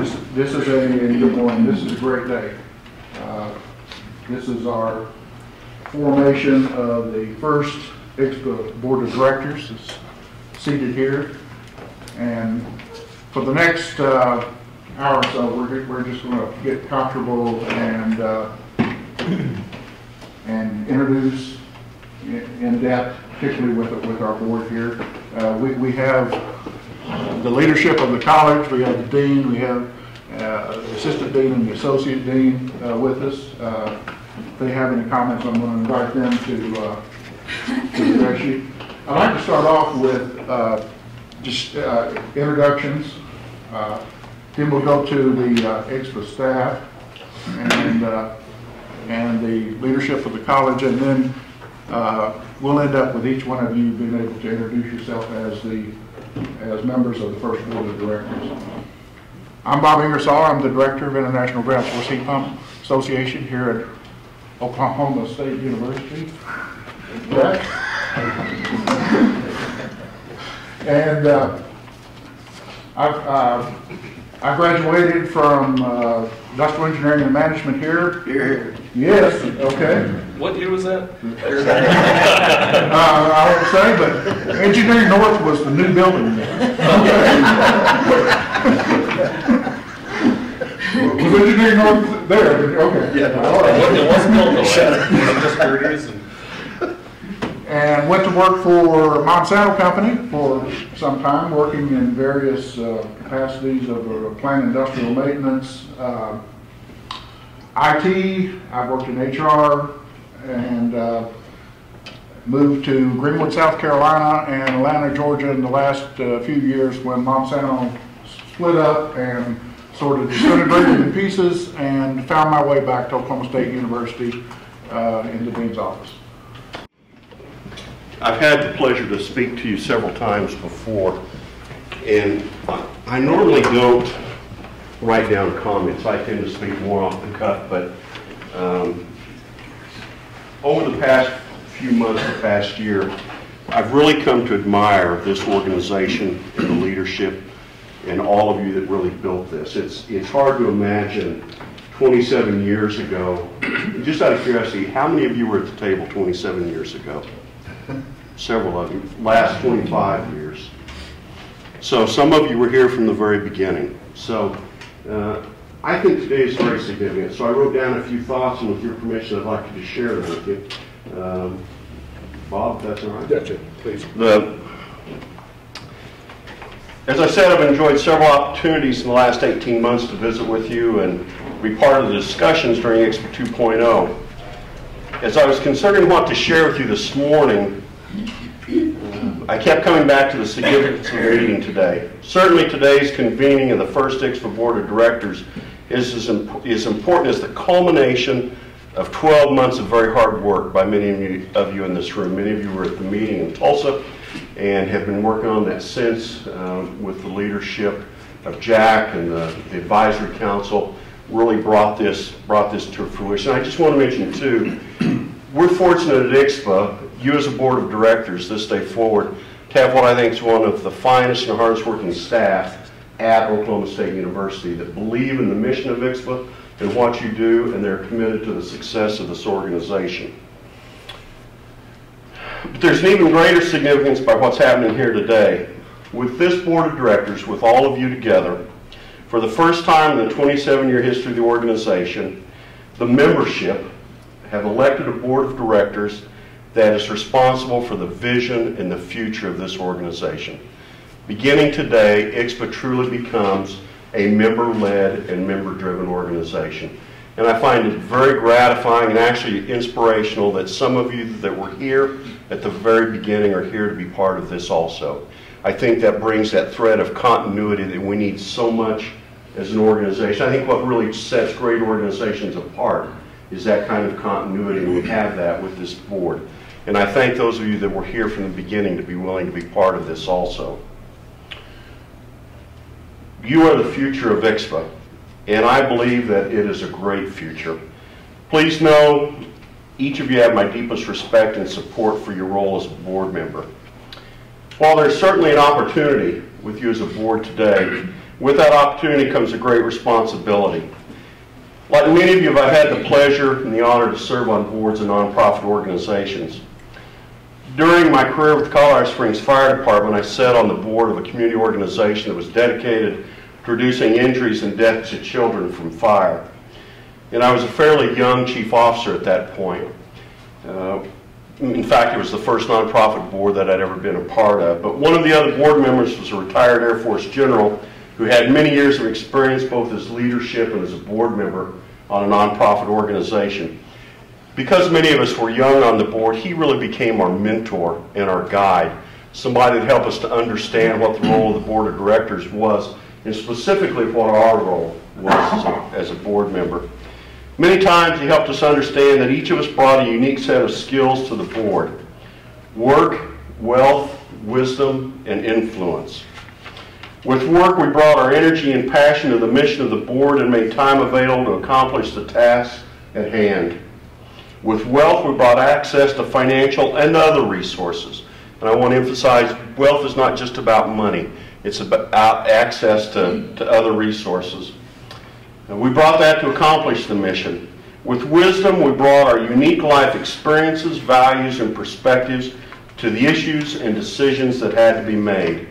This is good morning. This is a great day. This is our formation of the first IGSHPA Board of Directors. It's seated here, and for the next hour or so, we're just going to get comfortable and introduce in depth, particularly with our board here. We have the leadership of the college. We have the dean. We have the assistant dean and the associate dean with us. If they have any comments, I'm going to invite them to address you. I'd like to start off with just introductions. Then we'll go to the IGSHPA staff and the leadership of the college, and then we'll end up with each one of you being able to introduce yourself as members of the first board of directors. I'm Bob Ingersoll. I'm the director of International Ground Force Heat Pump Association here at Oklahoma State University. And I graduated from industrial engineering and management here. Here. Yes. Okay. What year was that? I won't say, but Engineering North was the new building. Was Engineering North there? Okay. Yeah. All right. It wasn't built though. Shut up. I'm just curious. And went to work for Monsanto Company for some time, working in various capacities of plant industrial maintenance, IT. I've worked in HR, and moved to Greenwood, South Carolina, and Atlanta, Georgia in the last few years when Monsanto split up and sort of disintegrated in pieces, and found my way back to Oklahoma State University in the dean's office. I've had the pleasure to speak to you several times before, and I normally don't write down comments. I tend to speak more off the cuff, but over the past few months, the past year, I've really come to admire this organization and the leadership and all of you that really built this. It's hard to imagine 27 years ago. Just out of curiosity, how many of you were at the table 27 years ago? Several of you. Last 25 years. So some of you were here from the very beginning. So I think today is very significant. So I wrote down a few thoughts, and with your permission, I'd like to share them with you. Bob, if that's all right? That's it, please. As I said, I've enjoyed several opportunities in the last 18 months to visit with you and be part of the discussions during IGSHPA 2.0. As I was considering what to share with you this morning, I kept coming back to the significance of the meeting today. Certainly today's convening of the first IGSHPA Board of Directors is as important as the culmination of 12 months of very hard work by many of you in this room. Many of you were at the meeting in Tulsa and have been working on that since with the leadership of Jack and the advisory council. Really brought this to fruition. I just want to mention too, we're fortunate at IGSHPA, you as a board of directors this day forward, to have what I think is one of the finest and hardest working staff at Oklahoma State University that believe in the mission of IGSHPA and what you do, and they're committed to the success of this organization. But there's an even greater significance by what's happening here today. With this board of directors, with all of you together, for the first time in the 27-year history of the organization, the membership have elected a board of directors that is responsible for the vision and the future of this organization. Beginning today, IGSHPA truly becomes a member-led and member-driven organization. And I find it very gratifying and actually inspirational that some of you that were here at the very beginning are here to be part of this also. I think that brings that thread of continuity that we need so much as an organization. I think what really sets great organizations apart is that kind of continuity, and we have that with this board. And I thank those of you that were here from the beginning to be willing to be part of this also. You are the future of IGSHPA, and I believe that it is a great future. Please know each of you have my deepest respect and support for your role as a board member. While there's certainly an opportunity with you as a board today, With that opportunity comes a great responsibility. Like many of you, I've had the pleasure and the honor to serve on boards of nonprofit organizations. During my career with the Colorado Springs Fire Department, I sat on the board of a community organization that was dedicated to reducing injuries and deaths to children from fire. And I was a fairly young chief officer at that point. In fact, it was the first nonprofit board that I'd ever been a part of. But one of the other board members was a retired Air Force general who had many years of experience both as leadership and as a board member on a nonprofit organization. Because many of us were young on the board, he really became our mentor and our guide, somebody that helped us to understand what the role of the board of directors was, and specifically what our role was as a board member. Many times he helped us understand that each of us brought a unique set of skills to the board: work, wealth, wisdom, and influence. With work, we brought our energy and passion to the mission of the board and made time available to accomplish the tasks at hand. With wealth, we brought access to financial and other resources. And I want to emphasize, wealth is not just about money. It's about access to other resources. And we brought that to accomplish the mission. With wisdom, we brought our unique life experiences, values, and perspectives to the issues and decisions that had to be made.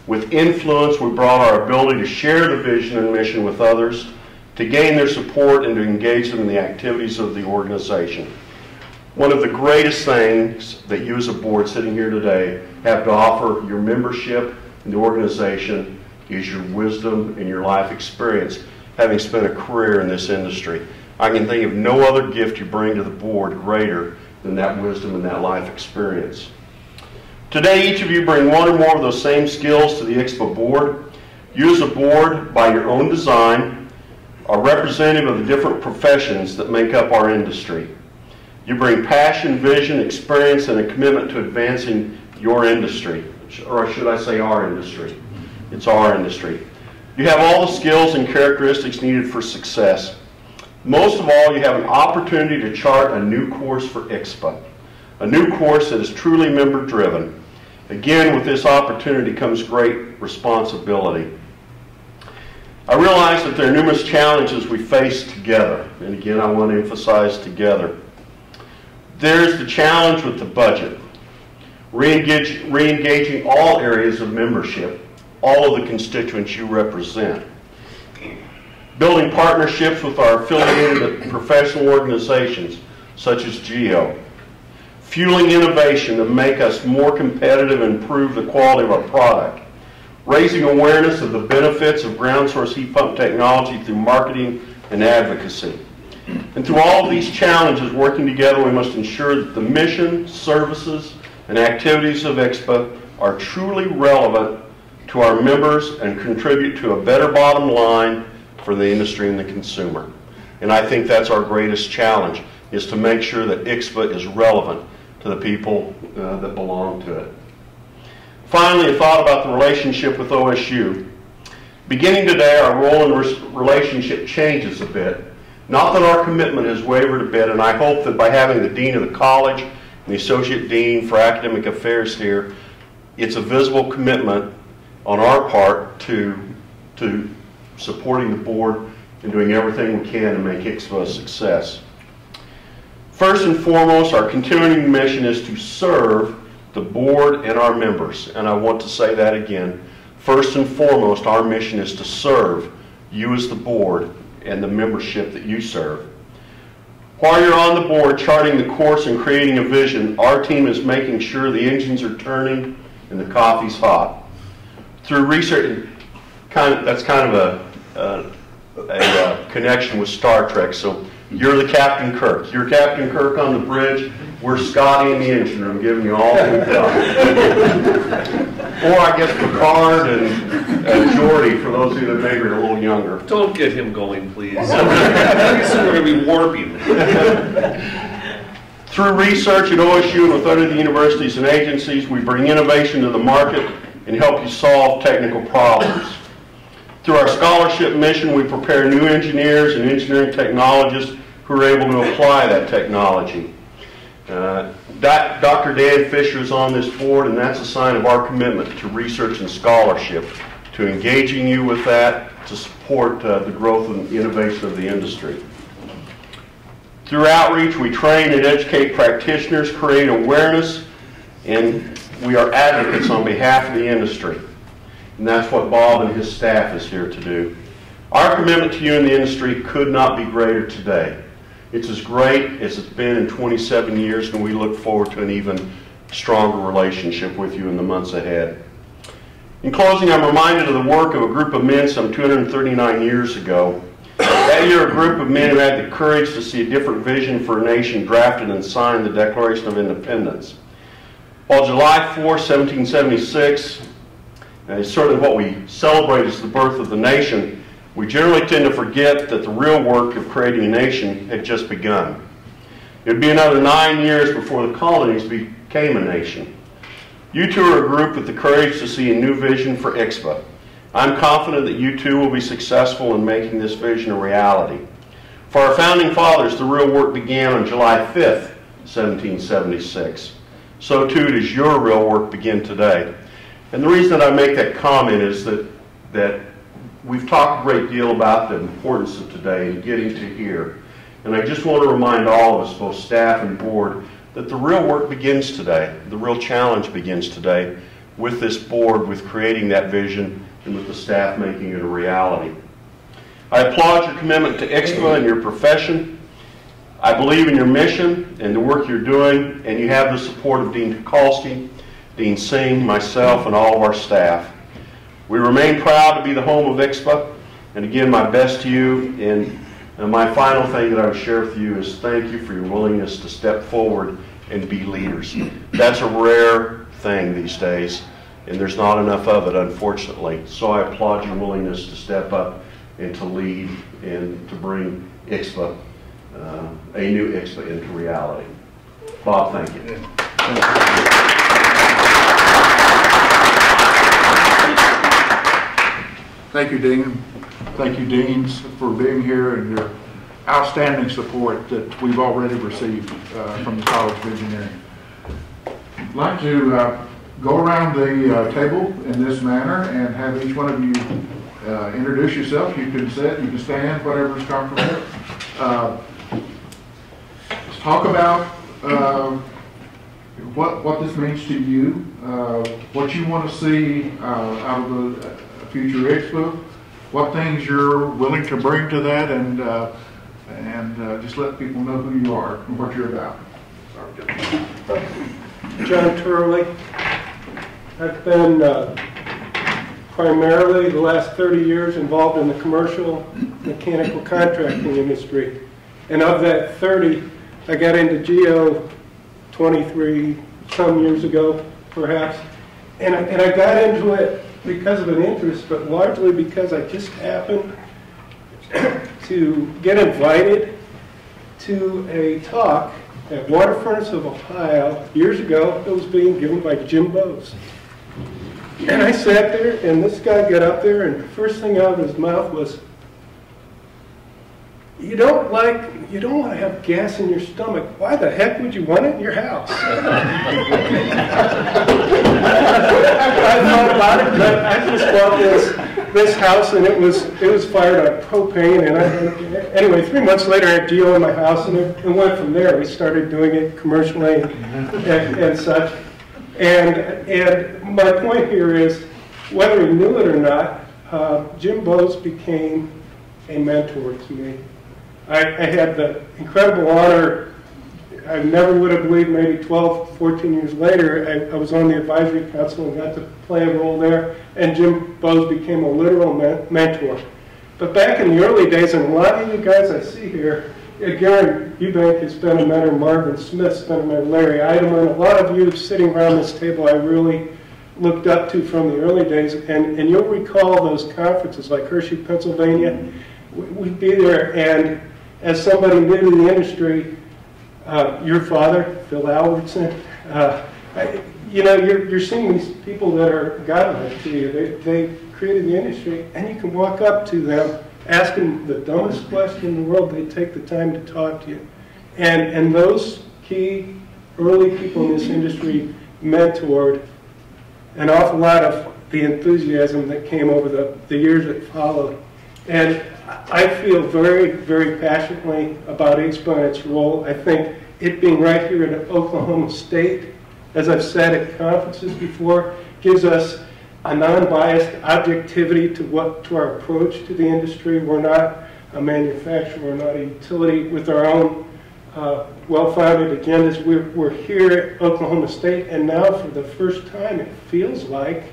With influence, we brought our ability to share the vision and mission with others, to gain their support, and to engage them in the activities of the organization. One of the greatest things that you as a board sitting here today have to offer your membership in the organization is your wisdom and your life experience, having spent a career in this industry. I can think of no other gift you bring to the board greater than that wisdom and that life experience. Today, each of you bring one or more of those same skills to the IGSHPA board. You as a board, by your own design, are representative of the different professions that make up our industry. You bring passion, vision, experience, and a commitment to advancing your industry, or should I say our industry. It's our industry. You have all the skills and characteristics needed for success. Most of all, you have an opportunity to chart a new course for IGSHPA, a new course that is truly member-driven. Again, with this opportunity comes great responsibility. I realize that there are numerous challenges we face together, and again, I want to emphasize together. There's the challenge with the budget, re-engaging all areas of membership, all of the constituents you represent, building partnerships with our affiliated professional organizations, such as GEO, fueling innovation to make us more competitive and improve the quality of our product, raising awareness of the benefits of ground source heat pump technology through marketing and advocacy. And through all of these challenges, working together, we must ensure that the mission, services, and activities of IGSHPA are truly relevant to our members and contribute to a better bottom line for the industry and the consumer. And I think that's our greatest challenge, is to make sure that IGSHPA is relevant to the people that belong to it. Finally, a thought about the relationship with OSU. Beginning today, our role and relationship changes a bit. Not that our commitment has wavered a bit, and I hope that by having the Dean of the College and the Associate Dean for Academic Affairs here, it's a visible commitment on our part to supporting the board and doing everything we can to make IGSHPA a success. First and foremost, our continuing mission is to serve the board and our members. And I want to say that again. First and foremost, our mission is to serve you as the board and the membership that you serve. While you're on the board charting the course and creating a vision, our team is making sure the engines are turning and the coffee's hot. Through research, that's kind of a connection with Star Trek. So you're the Captain Kirk. You're Captain Kirk on the bridge. We're Scotty in the engine room, giving you all we've got. Or I guess Picard and Geordi, for those of you that maybe are a little younger. Don't get him going, please. Pretty soon we're going to be warping. Through research at OSU and with other universities and agencies, we bring innovation to the market and help you solve technical problems. Through our scholarship mission, we prepare new engineers and engineering technologists who are able to apply that technology. Dr. Dan Fisher is on this board, and that's a sign of our commitment to research and scholarship, to engaging you with that to support the growth and innovation of the industry. Through outreach, we train and educate practitioners, create awareness, and we are advocates on behalf of the industry. And that's what Bob and his staff is here to do. Our commitment to you in the industry could not be greater today. It's as great as it's been in 27 years, and we look forward to an even stronger relationship with you in the months ahead. In closing, I'm reminded of the work of a group of men some 239 years ago. That year, a group of men who had the courage to see a different vision for a nation drafted and signed the Declaration of Independence. While July 4, 1776 is certainly what we celebrate as the birth of the nation, we generally tend to forget that the real work of creating a nation had just begun. It would be another 9 years before the colonies became a nation. You two are a group with the courage to see a new vision for IGSHPA. I'm confident that you too will be successful in making this vision a reality. For our founding fathers, the real work began on July 5th, 1776. So too does your real work begin today. And the reason that I make that comment is that we've talked a great deal about the importance of today and getting to here. And I just want to remind all of us, both staff and board, that the real work begins today. The real challenge begins today with this board, with creating that vision, and with the staff making it a reality. I applaud your commitment to IGSHPA and your profession. I believe in your mission and the work you're doing, and you have the support of Dean Tucholsky, Dean Singh, myself, and all of our staff. We remain proud to be the home of IGSHPA, and again, my best to you. And my final thing that I would share with you is thank you for your willingness to step forward and be leaders. That's a rare thing these days, and there's not enough of it, unfortunately. So I applaud your willingness to step up and to lead and to bring IGSHPA, a new IGSHPA, into reality. Bob, thank you. Thank you, Dean. Thank you, Deans, for being here and your outstanding support that we've already received from the College of Engineering. I'd like to go around the table in this manner and have each one of you introduce yourself. You can sit, you can stand, whatever's comfortable. Let's talk about what this means to you, what you want to see out of the future IGSHPA, what things you're willing to bring to that, and just let people know who you are and what you're about. John Turley. I've been primarily the last 30 years involved in the commercial mechanical contracting industry. And of that 30, I got into geo 23 some years ago, perhaps. And I got into it because of an interest, but largely because I just happened to get invited to a talk at Water Furnace of Ohio years ago. It was being given by Jim Bose. And I sat there, and this guy got up there, and the first thing out of his mouth was, you don't want to have gas in your stomach. Why the heck would you want it in your house? I thought about it, but I just bought this house, and it was fired on propane. And anyway, 3 months later, I had geo in my house, and it went from there. We started doing it commercially and such. And my point here is, whether he knew it or not, Jim Bose became a mentor to me. I had the incredible honor, I never would have believed maybe 12, 14 years later, I was on the advisory council and got to play a role there, and Jim Bose became a literal mentor. But back in the early days, and a lot of you guys I see here, Garen Eubank has been a mentor, Marvin Smith's been a mentor, Larry Eidelman, a lot of you sitting around this table I really looked up to from the early days, and you'll recall those conferences like Hershey, Pennsylvania. We'd be there, and as somebody new to the industry, your father, Phil Albertson, you're seeing these people that are godlike to you. They created the industry, and you can walk up to them, ask them the dumbest question in the world, they take the time to talk to you. And those key early people in this industry mentored an awful lot of the enthusiasm that came over the years that followed. And I feel very, very passionately about IGSHPA and its role. I think it being right here at Oklahoma State, as I've said at conferences before, gives us a non-biased objectivity to our approach to the industry. We're not a manufacturer, we're not a utility with our own well-founded agendas. We're here at Oklahoma State, and now for the first time it feels like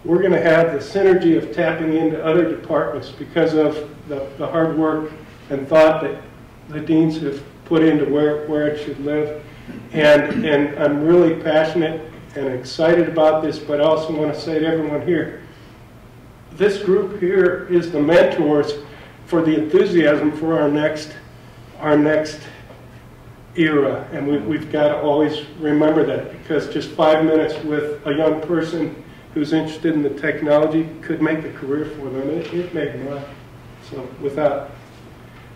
we're going to have the synergy of tapping into other departments because of the hard work and thought that the deans have put into where it should live. And I'm really passionate and excited about this, but I also want to say to everyone here, this group here is the mentors for the enthusiasm for our next era. And we've got to always remember that, because just 5 minutes with a young person who's interested in the technology could make a career for them. It made mine. So without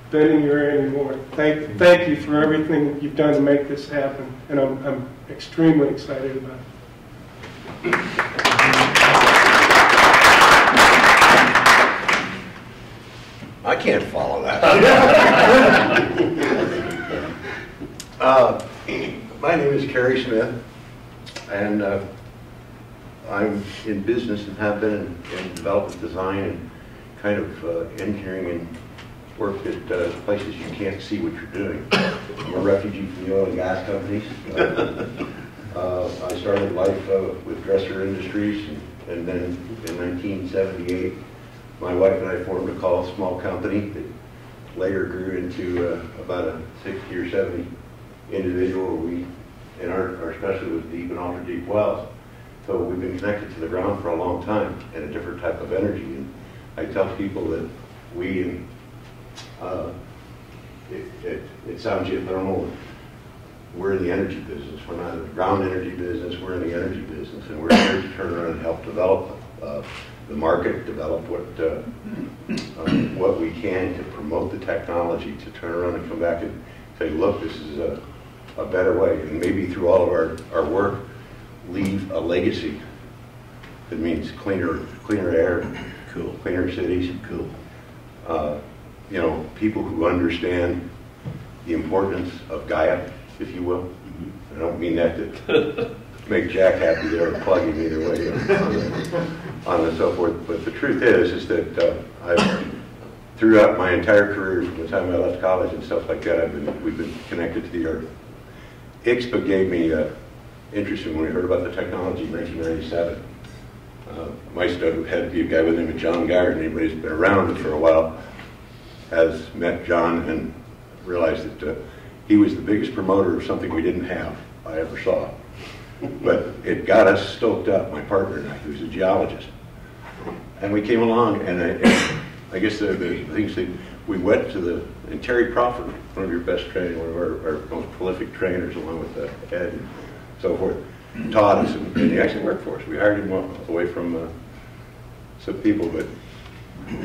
bending your ear anymore, thank you for everything you've done to make this happen. And I'm extremely excited about it. I can't follow that. My name is Kerry Smith, and I'm in business and have been in development design and kind of engineering and worked at places you can't see what you're doing. I'm a refugee from the oil and gas companies. I started life with Dresser Industries, and then in 1978, my wife and I formed a small company that later grew into about a 60 or 70 individual. And our specialty was deep and ultra deep wells. So we've been connected to the ground for a long time and a different type of energy. And I tell people that it sounds geothermal. We're in the energy business. We're not in the ground energy business. We're in the energy business, and we're here to turn around and help develop the market, develop what we can to promote the technology, to turn around and come back and say, look, this is a better way, and maybe through all of our work, leave a legacy that means cleaner air, cool, cleaner cities, cool. You know, people who understand the importance of Gaia, if you will. I don't mean that to make Jack happy there or plug him either way on and so forth. But the truth is that throughout my entire career, from the time I left college and stuff like that, we've been connected to the earth. IGSHPA gave me interest when we heard about the technology in 1997. My study had to be a guy by the name of John Gard. Anybody who's been around for a while has met John and realized that he was the biggest promoter of something we didn't have I ever saw. But it got us stoked up, my partner and I, who's a geologist. And we came along, and I guess the things that we went to and Terry Crawford, one of your best trainers, one of our most prolific trainers, along with Ed and so forth, taught us, and he actually worked for us. We hired him away from some people, but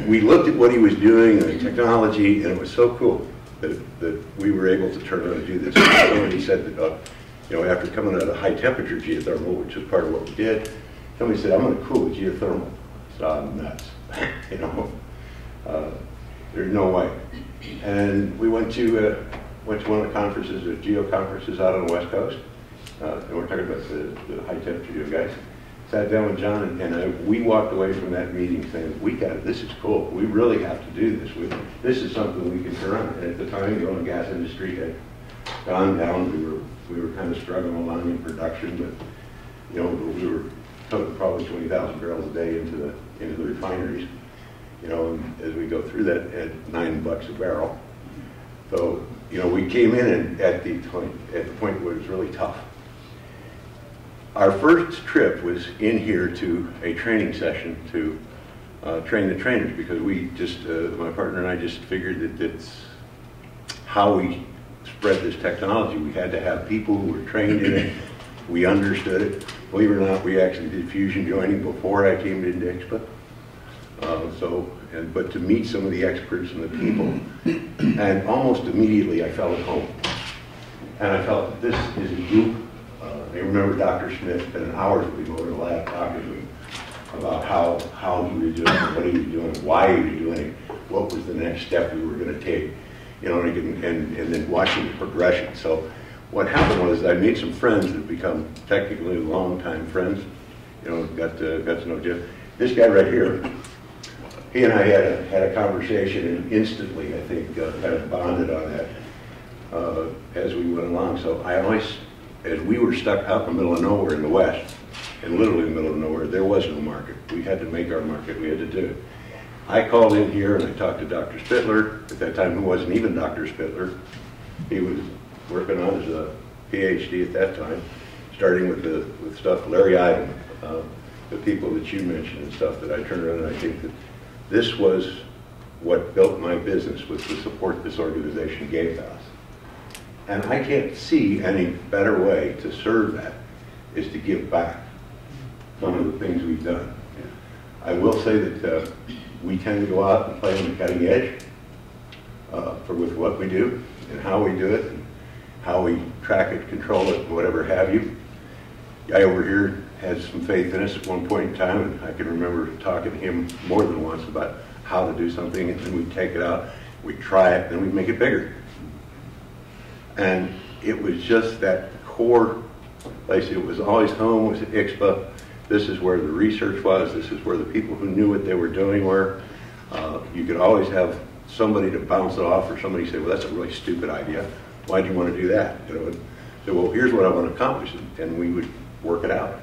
we looked at what he was doing and the technology, and it was so cool that we were able to turn around and do this. Somebody said that, you know, after coming out of high temperature geothermal, which is part of what we did, somebody said, I'm going to cool with geothermal. I said, I'm nuts. You know, there's no way. And we went to one of the conferences, the geo conferences out on the West Coast, and we're talking about the high temperature geo guys. Sat down with John, and we walked away from that meeting saying, this is cool. We really have to do this. This is something we can turn on. And at the time, the oil and gas industry had gone down. We were kind of struggling along in production, but you know, we were took probably 20,000 barrels a day into the refineries. You know, and as we go through that at $9 a barrel. So you know, we came in and at the point where it was really tough. Our first trip was in here to a training session to train the trainers, because we just, my partner and I just figured that that's how we spread this technology. We had to have people who were trained in it. We understood it. Believe it or not, we actually did fusion joining before I came into IGSHPA. But to meet some of the experts and the people, and almost immediately I felt at home. And I felt that this is a group. I remember Dr. Smith spent hours with me over the lab talking to him. about how he was doing it, what he was doing, why he was doing it, what was the next step we were going to take, you know, and then watching the progression. So what happened was I made some friends that have become technically longtime friends, you know, got to know Jeff. This guy right here, he and I had a conversation, and instantly, I think, kind of bonded on that as we went along. So I always, as we were stuck out in the middle of nowhere in the West, and literally in the middle of nowhere, there was no market. We had to make our market. We had to do it. I called in here and I talked to Dr. Spittler, at that time who wasn't even Dr. Spittler. He was working on his PhD at that time, starting with stuff, Larry Idle, the people that you mentioned and stuff that I turned around, and I think that this was what built my business, was the support this organization gave us. And I can't see any better way to serve that is to give back. One of the things we've done. I will say that we tend to go out and play on the cutting edge with what we do and how we do it and how we track it, control it, whatever have you. Guy over here had some faith in us at one point in time, and I can remember talking to him more than once about how to do something, and then we'd take it out, we'd try it, then we'd make it bigger. And it was just that core place. It was always home, was at IGSHPA. This is where the research was. This is where the people who knew what they were doing were. You could always have somebody to bounce it off, or somebody say, well, that's a really stupid idea. Why do you want to do that? You know, so, well, here's what I want to accomplish, and we would work it out.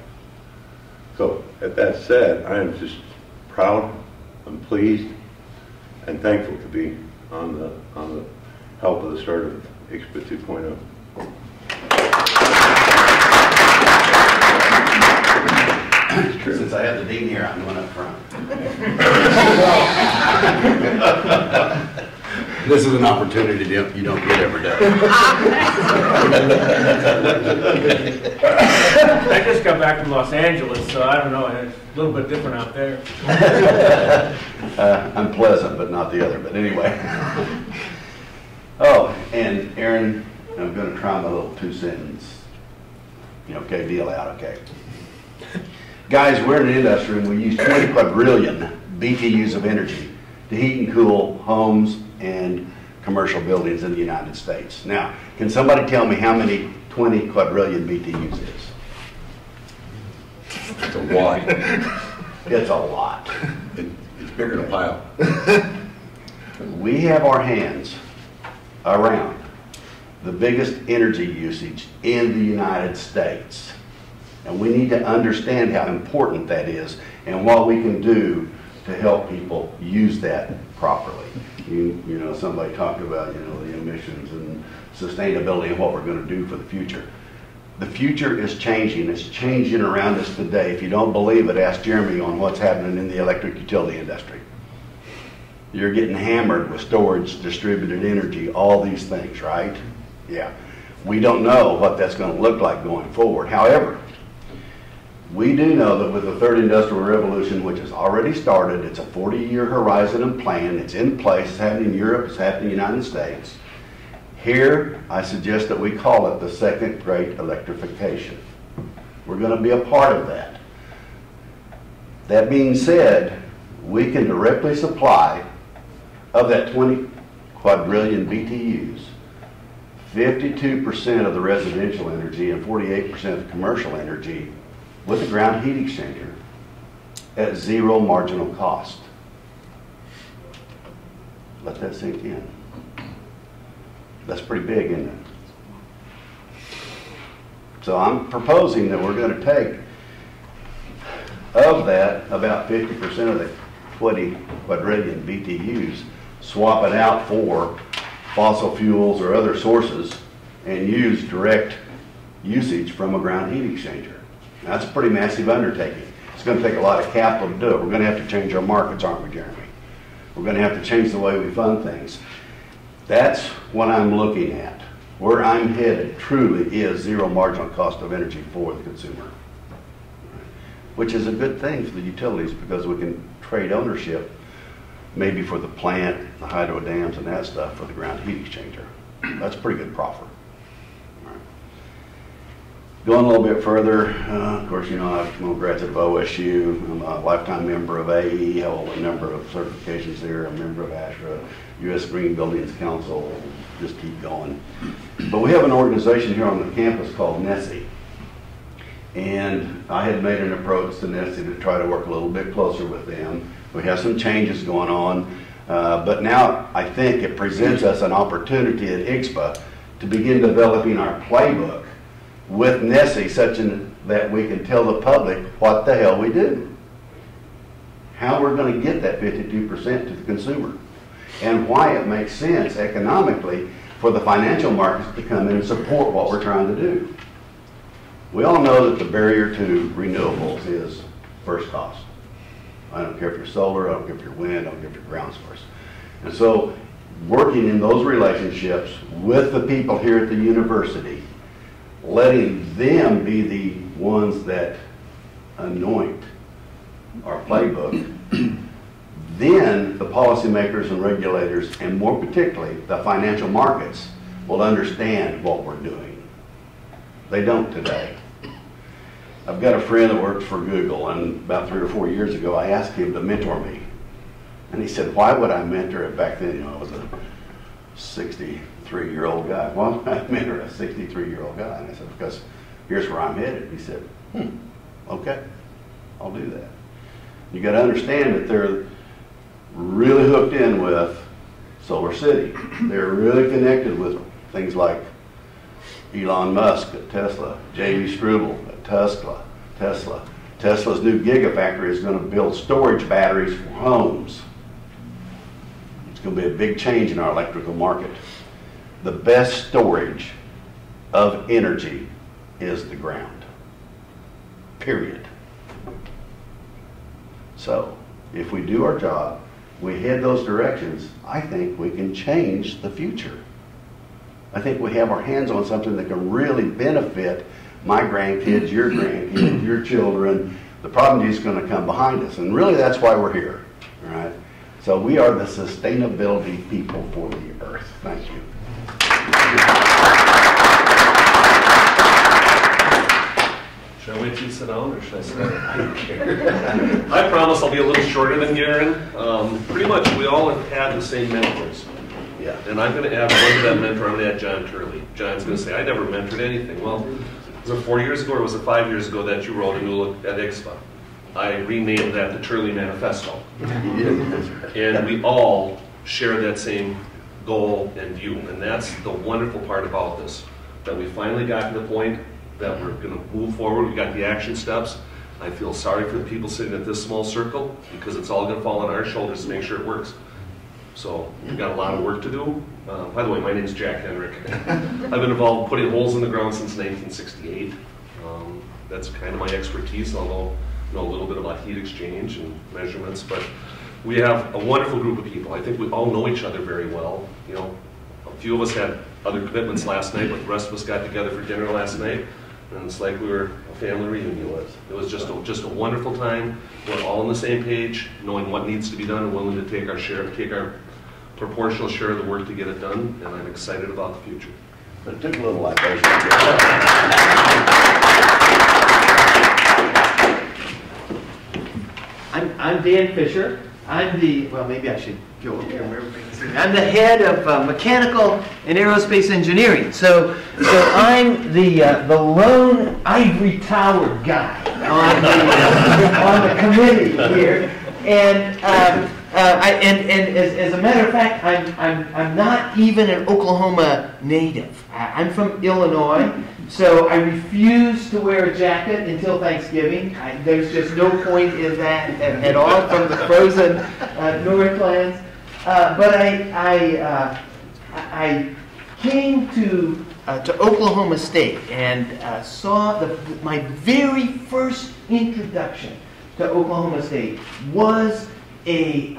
So, at that said, I am just proud, I'm pleased, and thankful to be on the help of the start of IGSHPA 2.0. Since I have the dean here, I'm going up front. This is an opportunity you don't get every day. I just got back from Los Angeles, so I don't know, it's a little bit different out there. Unpleasant, but not the other, but anyway. Oh, and Aaron, I'm going to try my little 2-sentence, okay, deal out, okay. Guys, we're in an industry and we use 20 quadrillion BTUs of energy to heat and cool homes and commercial buildings in the United States. Now, can somebody tell me how many 20 quadrillion BTUs is? It's a lot. It's a lot. It's bigger than a pile. We have our hands around the biggest energy usage in the United States. And we need to understand how important that is and what we can do to help people use that properly. You know, somebody talked about, the emissions and sustainability and what we're going to do for the future. The future is changing. It's changing around us today. If you don't believe it, ask Jeremy on what's happening in the electric utility industry. You're getting hammered with storage, distributed energy, all these things, right? Yeah. We don't know what that's going to look like going forward. However, we do know that with the third industrial revolution, which has already started, it's a 40-year horizon and plan, it's in place, it's happening in Europe, it's happening in the United States. Here, I suggest that we call it the second great electrification. We're going to be a part of that. That being said, we can directly supply, of that 20 quadrillion BTUs, 52% of the residential energy and 48% of the commercial energy with a ground heat exchanger at zero marginal cost. Let that sink in. That's pretty big, isn't it? So I'm proposing that we're going to take, of that, about 50% of the 20 quadrillion BTUs, swap it out for fossil fuels or other sources and use direct usage from a ground heat exchanger. Now, that's a pretty massive undertaking. It's going to take a lot of capital to do it. We're going to have to change our markets, aren't we, Jeremy? We're going to have to change the way we fund things. That's what I'm looking at. Where I'm headed truly is zero marginal cost of energy for the consumer, which is a good thing for the utilities because we can trade ownership maybe for the plant, the hydro dams and that stuff for the ground heat exchanger. That's a pretty good profit. Going a little bit further, of course, you know, I'm a graduate of OSU. I'm a lifetime member of AE, have a number of certifications there, a member of ASHRA, U.S. Green Buildings Council, just keep going. But we have an organization here on the campus called NESI. And I had made an approach to NESI to try to work a little bit closer with them. We have some changes going on, but now I think it presents us an opportunity at IGSHPA to begin developing our playbook with NESI such that we can tell the public what the hell we do. How we're going to get that 52% to the consumer. And why it makes sense economically for the financial markets to come in and support what we're trying to do. We all know that the barrier to renewables is first cost. I don't care if you're solar, I don't care if you're wind, I don't care if you're ground source. And so working in those relationships with the people here at the university, letting them be the ones that anoint our playbook, then the policymakers and regulators, and more particularly the financial markets, will understand what we're doing. They don't today. I've got a friend that works for Google, and about 3 or 4 years ago I asked him to mentor me. And he said, why would I mentor it? Back then, you know, I was a 63-year-old guy. Well, I mentor a 63-year-old guy. And I said, because here's where I'm headed. He said, okay, I'll do that. You got to understand that they're really hooked in with Solar City. They're really connected with things like Elon Musk at Tesla, Jamie Struble at Tesla. Tesla's new Gigafactory is going to build storage batteries for homes. It's going to be a big change in our electrical market. The best storage of energy is the ground. Period. So, if we do our job, we head those directions, I think we can change the future. I think we have our hands on something that can really benefit my grandkids, your children. The problem is going to come behind us, and really that's why we're here, all right? So we are the sustainability people for the earth. Thank you. Should I wait till you sit down, or should I start? I don't care. I promise I'll be a little shorter than Garen. Pretty much, we all have had the same mentors. Yeah. And I'm going to add one to that mentor. I'm going to add John Turley. John's going to say, I never mentored anything. Well, was it 4 years ago or was it 5 years ago that you wrote a new look at IGSHPA? I renamed that the Turley Manifesto. And we all share that same goal and view. And that's the wonderful part about this, that we finally got to the point that we're going to move forward. We got the action steps. I feel sorry for the people sitting at this small circle because it's all going to fall on our shoulders to make sure it works. So we've got a lot of work to do. By the way, my name's Jack Henrik. I've been involved in putting holes in the ground since 1968. That's kind of my expertise, although I know a little bit about heat exchange and measurements. But we have a wonderful group of people. I think we all know each other very well. You know, a few of us had other commitments last night, but the rest of us got together for dinner last night, and it's like we were a family reunion. It was just a wonderful time. We're all on the same page, knowing what needs to be done and willing to take our proportional share of the work to get it done, and I'm excited about the future. But it took a little like I'm Dan Fisher. I'm the, well, maybe I should go over here where everybody can see me. I'm the head of mechanical and aerospace engineering. So I'm the lone ivory tower guy on the committee here. And as a matter of fact, I'm not even an Oklahoma native. I'm from Illinois, so I refuse to wear a jacket until Thanksgiving. There's just no point in that at all from the frozen Northlands. But I came to Oklahoma State and saw my very first introduction to Oklahoma State was a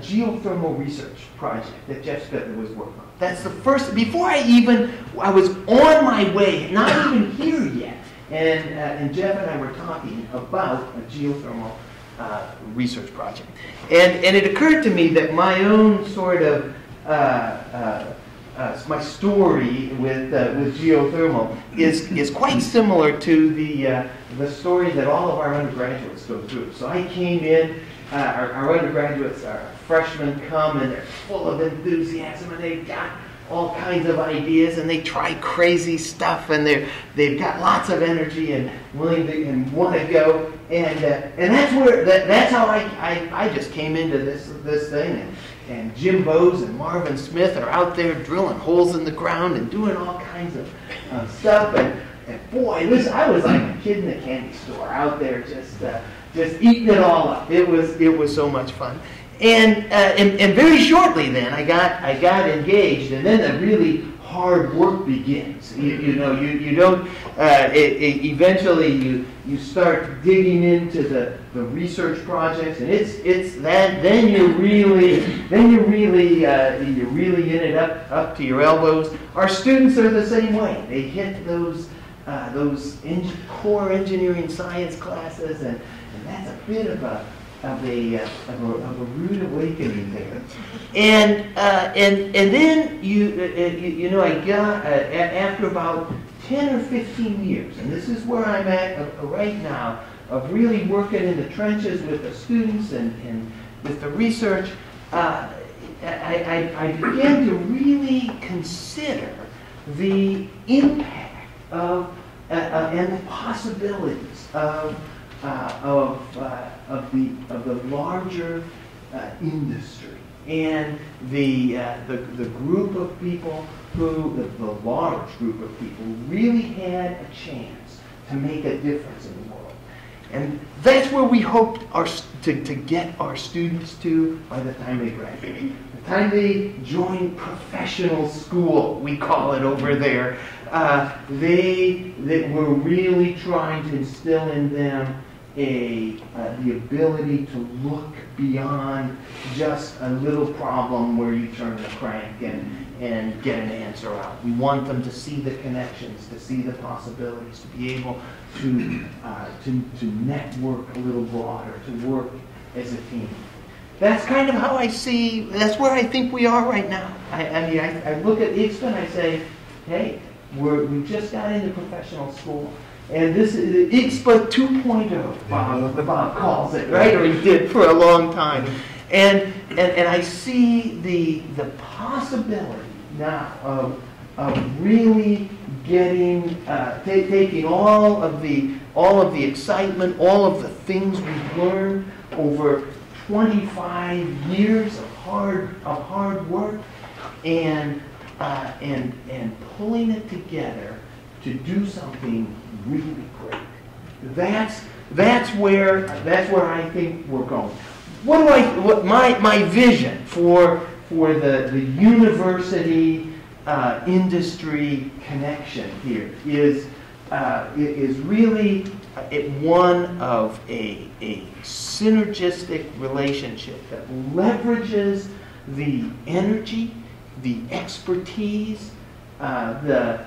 geothermal research project that Jeff Spittler was working on. That's the first, before I was on my way, not even here yet, and Jeff and I were talking about a geothermal research project. And it occurred to me that my own sort of my story with geothermal is quite similar to the story that all of our undergraduates go through. So I came in, our undergraduates, our freshmen come and they're full of enthusiasm and they've got all kinds of ideas and they try crazy stuff and they've got lots of energy and willing to and want to go and that's how I just came into this thing and Jim Bowes and Marvin Smith are out there drilling holes in the ground and doing all kinds of stuff and boy, I was like a kid in a candy store out there just eating it all up. It was so much fun. And very shortly then I got engaged, and then the really hard work begins. You don't eventually you start digging into the research projects, and it's that then you're really in it up to your elbows. Our students are the same way. They hit those core engineering science classes, and that's a bit of a rude awakening there, and then I got after about 10 or 15 years, and this is where I'm at right now, of really working in the trenches with the students and with the research. I began to really consider the impact of and the possibilities of the larger industry and the group of people the large group of people really had a chance to make a difference in the world. And that's where we hoped to get our students to by the time they graduate. The time they join professional school, we call it over there, they were really trying to instill in them the ability to look beyond just a little problem where you turn the crank and get an answer out. We want them to see the connections, to see the possibilities, to be able to network a little broader, to work as a team. That's kind of how that's where I think we are right now. I look at IGSHPA and I say, hey, we just got into professional school. And this is IGSHPA 2.0, Bob calls it, right? Or he did for a long time. And I see the possibility now of really getting taking all of the excitement, all of the things we've learned over 25 years of hard work, and pulling it together to do something really great. That's where I think we're going. My vision for the university industry connection here is really one of a synergistic relationship that leverages the energy, the expertise, the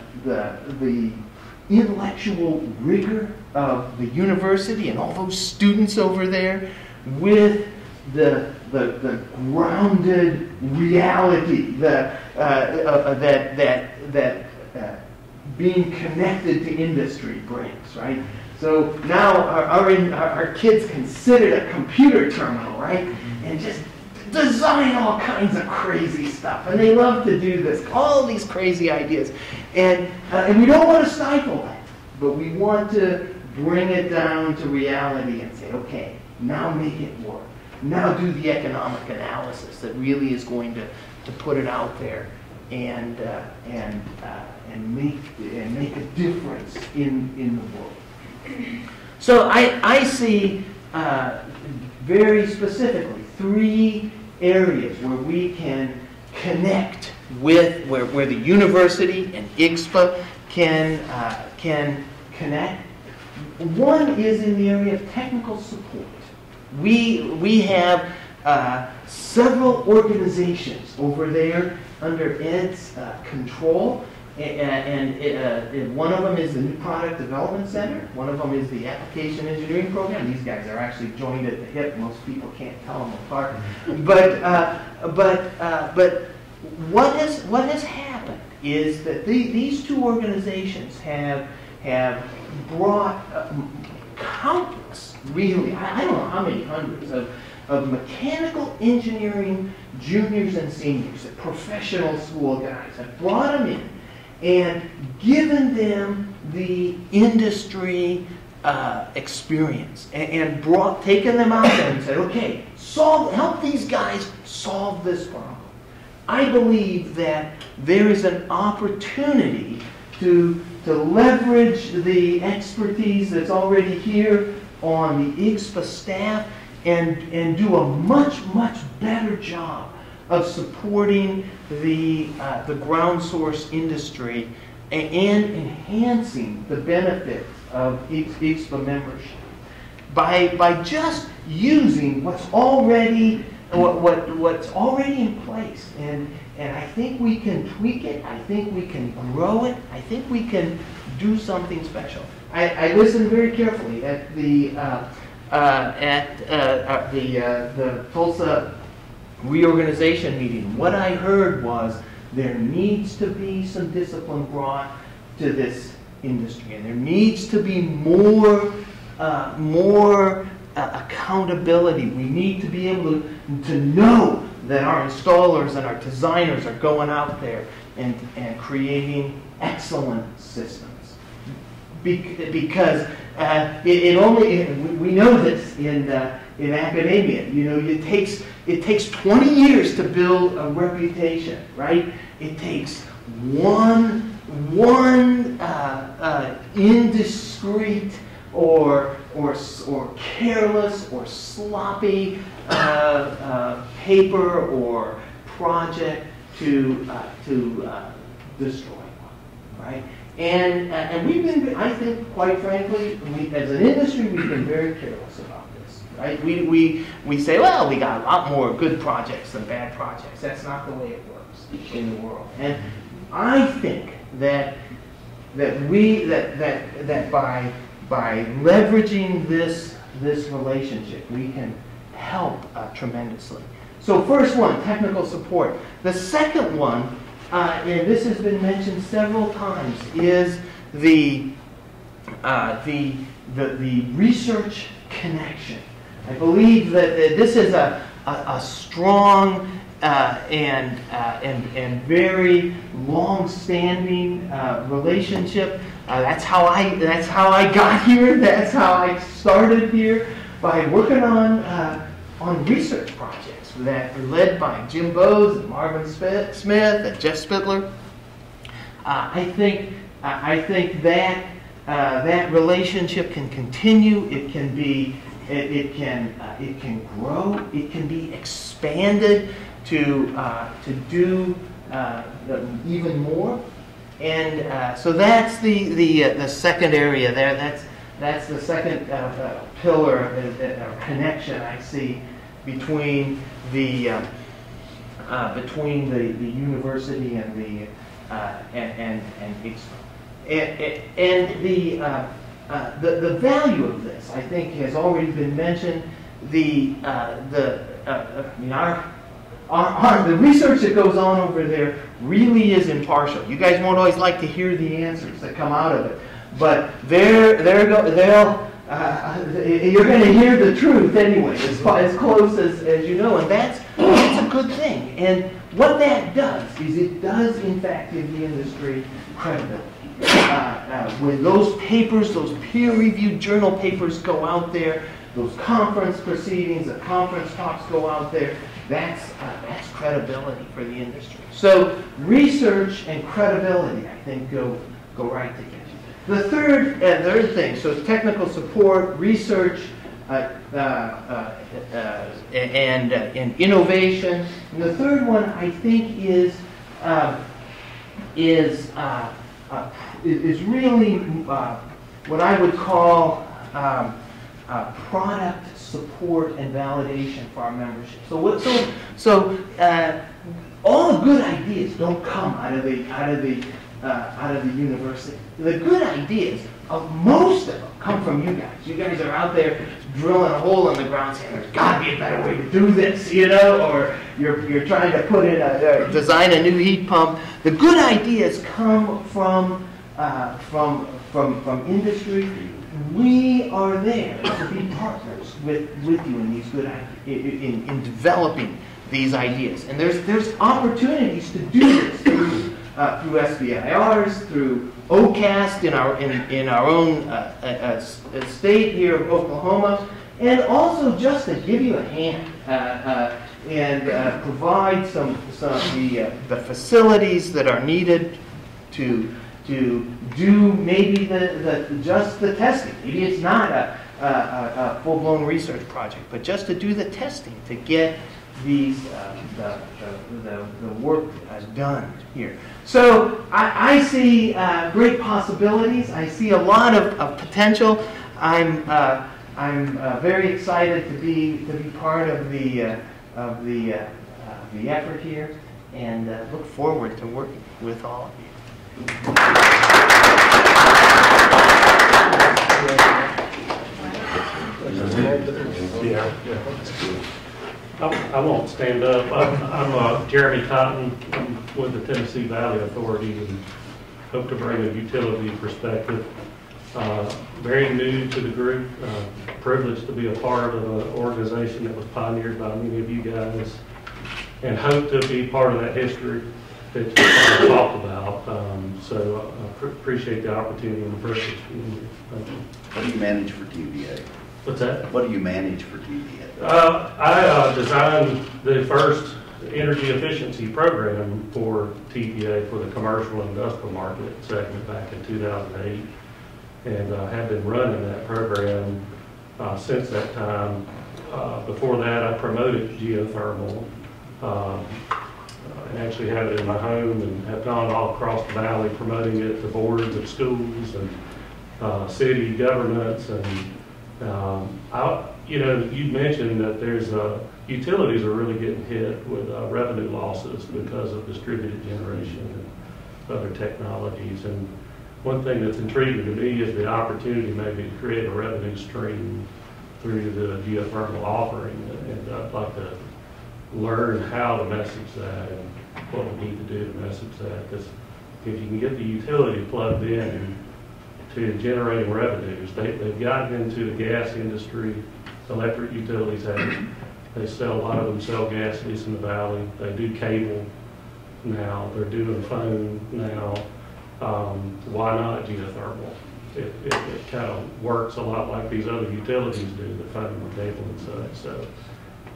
intellectual rigor of the university and all those students over there with the grounded reality that being connected to industry brings, right? So now our kids can sit at a computer terminal, right, and just design all kinds of crazy stuff, and they love to do this, all these crazy ideas, and we don't want to stifle that, but we want to bring it down to reality and say, okay, now make it work. Now do the economic analysis that really is going to put it out there and make a difference in the world. So I see very specifically 3 areas where we can connect with, where the university and IGSHPA can connect. One is in the area of technical support. We have several organizations over there under Ed's control, and one of them is the New Product Development Center. One of them is the Application Engineering Program. These guys are actually joined at the hip. Most people can't tell them apart. But what has happened is that these two organizations have brought countless, really, I don't know how many hundreds of mechanical engineering juniors and seniors, professional school guys, have brought them in and given them the industry experience and taken them out there and said, okay, help these guys solve this problem. I believe that there is an opportunity to leverage the expertise that's already here on the IGSHPA staff and do a much better job of supporting the ground source industry and enhancing the benefits of IGSHPA membership by just using what's already in place, and I think we can tweak it. I think we can grow it. I think we can do something special. I listened very carefully at the Tulsa reorganization meeting. What I heard was there needs to be some discipline brought to this industry, and there needs to be more accountability. We need to be able to know that our installers and our designers are going out there and creating excellent systems. Because we know this in academia. You know, it takes 20 years to build a reputation, right? It takes one indiscreet or careless or sloppy paper or project to destroy one, right? And we've been, I think, quite frankly, as an industry, we've been very careless about this, right? We say, well, we got a lot more good projects than bad projects. That's not the way it works in the world. And I think that by leveraging this relationship, we can help tremendously. So first one, technical support. The second one, and this has been mentioned several times, is the research connection. I believe that this is a strong and very long-standing relationship. That's how I got here. That's how I started here, by working on research projects that are led by Jim Bowes and Marvin Smith and Jeff Spittler. I think that relationship can continue. It can grow. It can be expanded to do even more. And so that's the second area there. That's the second pillar or connection I see between the university and the IGSHPA. And the value of this, I think, has already been mentioned. The research that goes on over there really is impartial. You guys won't always like to hear the answers that come out of it, but you're going to hear the truth anyway, as close as you know, and that's a good thing. And what that does is it does, in fact, give the industry credibility. When those papers, those peer-reviewed journal papers go out there, those conference proceedings, the conference talks go out there, that's credibility for the industry. So research and credibility, I think, go right together. The third thing, so technical support, research, and innovation. And the third one, I think, is really what I would call product support and validation for our membership. So all the good ideas don't come out of the university. The good ideas, most of them, come from you guys. You guys are out there drilling a hole in the ground saying there's got to be a better way to do this, you know, or you're trying to put in design a new heat pump. The good ideas come from industry. We are there to be partners with you in these good in developing these ideas. And there's opportunities to do this through SBIRs, through OCAST in our own state here of Oklahoma, and also just to give you a hand and provide some the facilities that are needed to do maybe just the testing. Maybe it's not a full-blown research project, but just to do the testing to get these the work done here. So I see great possibilities. I see a lot of potential. I'm very excited to be part of the effort here, and look forward to working with all of you. I won't stand up. I'm Jeremy Cotton. I'm with the Tennessee Valley Authority and hope to bring a utility perspective. Very new to the group, privileged to be a part of an organization that was pioneered by many of you guys, and hope to be part of that history that you talked about. So I appreciate the opportunity and the privilege. What do you manage for TVA? What's that? What do you manage for TVA? I designed the first energy efficiency program for TVA for the commercial and industrial market segment back in 2008, and have been running that program since that time. Before that, I promoted geothermal. And actually have it in my home and have gone all across the valley promoting it to boards of schools and city governments. And you mentioned that there's utilities are really getting hit with revenue losses because of distributed generation and other technologies. And one thing that's intriguing to me is the opportunity maybe to create a revenue stream through the geothermal offering, and I'd like to learn how to message that and what we need to do to message that. Because if you can get the utility plugged in to generating revenues, they've gotten into the gas industry. Electric utilities they sell, a lot of them sell gas lease in the valley. They do cable now. They're doing phone now. Why not geothermal? It kind of works a lot like these other utilities do, the phone and cable and such. So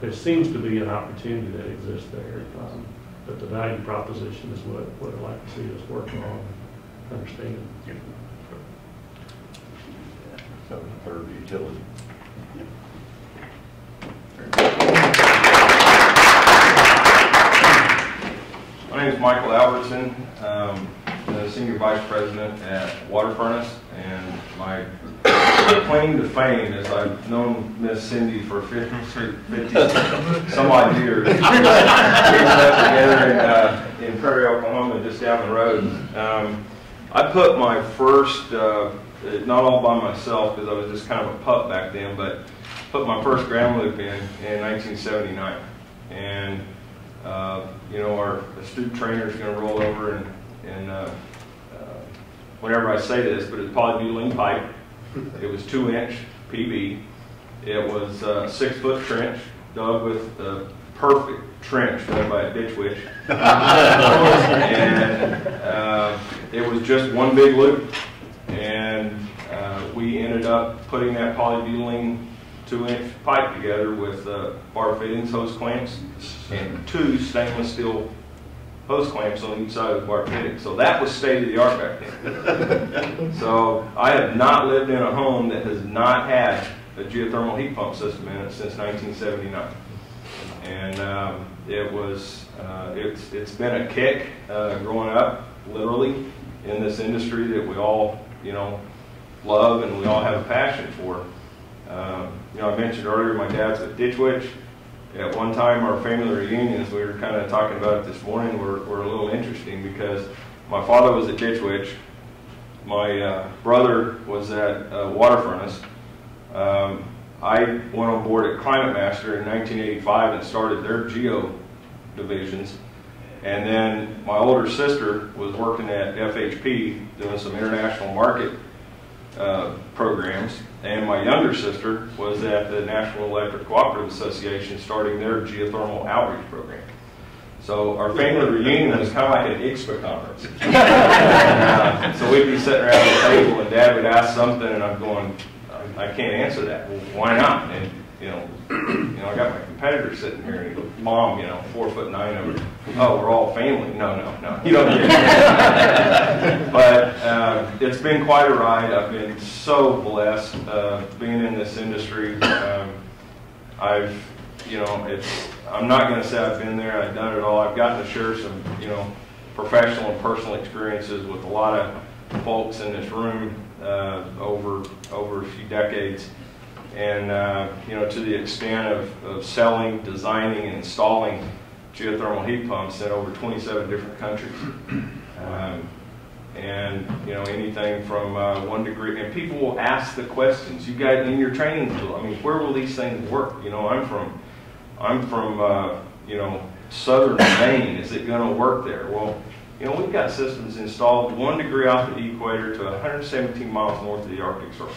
there seems to be an opportunity that exists there, but the value proposition is what I'd like to see us work on and understand. So, third utility. My name is Michael Albertson. I'm the Senior Vice President at Water Furnace, and my claim to fame is I've known Miss Cindy for 50 some odd years. We lived together in Prairie, Oklahoma, just down the road. I put my first, not all by myself because I was just kind of a pup back then, but put my first ground loop in 1979. And our astute trainer is going to roll over and whenever I say this, but it's polybutylene pipe. It was 2-inch PB. It was a 6-foot trench dug with the perfect trench dug by a ditch witch. And it was just one big loop. And we ended up putting that polybutylene 2-inch pipe together with bar fittings, hose clamps, and 2 stainless steel hose clamps on each side of the bar fitting. So that was state of the art back then. So I have not lived in a home that has not had a geothermal heat pump system in it since 1979. And it's been a kick growing up, literally, in this industry that we all, love and we all have a passion for. I mentioned earlier my dad's a ditch witch. At one time, our family reunions, we were kind of talking about it this morning, were a little interesting because my father was a ditch witch. My brother was at Water Furnace. I went on board at Climate Master in 1985 and started their geo divisions. And then my older sister was working at FHP doing some international market programs. And my younger sister was at the National Electric Cooperative Association starting their geothermal outreach program. So our family reunion was kind of like an IGSHPA conference. So we'd be sitting around the table and Dad would ask something and I'm going, I can't answer that. Well, why not? And I got my competitor sitting here and he goes, Mom, 4'9" over. Oh, we're all family. No. You don't get it. But it's been quite a ride. I've been so blessed being in this industry. I'm not going to say I've been there, I've done it all. I've gotten to share some, professional and personal experiences with a lot of folks in this room over a few decades. And, to the extent of selling, designing, and installing geothermal heat pumps in over 27 different countries. Anything from 1 degree, and people will ask the questions. You guys, in your training school, where will these things work? I'm from southern Maine. Is it going to work there? Well, we've got systems installed 1 degree off the equator to 117 miles north of the Arctic Circle.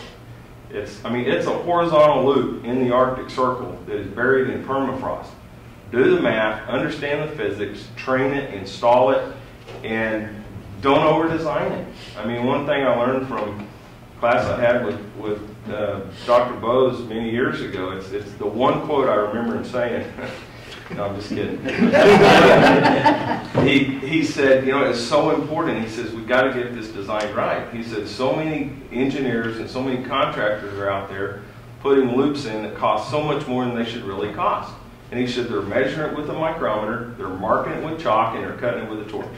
It's a horizontal loop in the Arctic Circle that is buried in permafrost. Do the math, understand the physics, train it, install it, and don't over-design it. One thing I learned from class I had with Dr. Bose many years ago, it's the one quote I remember him saying. No, I'm just kidding. He said, it's so important. He says, we've got to get this designed right. He said, so many engineers and so many contractors are out there putting loops in that cost so much more than they should really cost. And he said, they're measuring it with a micrometer, they're marking it with chalk, and they're cutting it with a torch.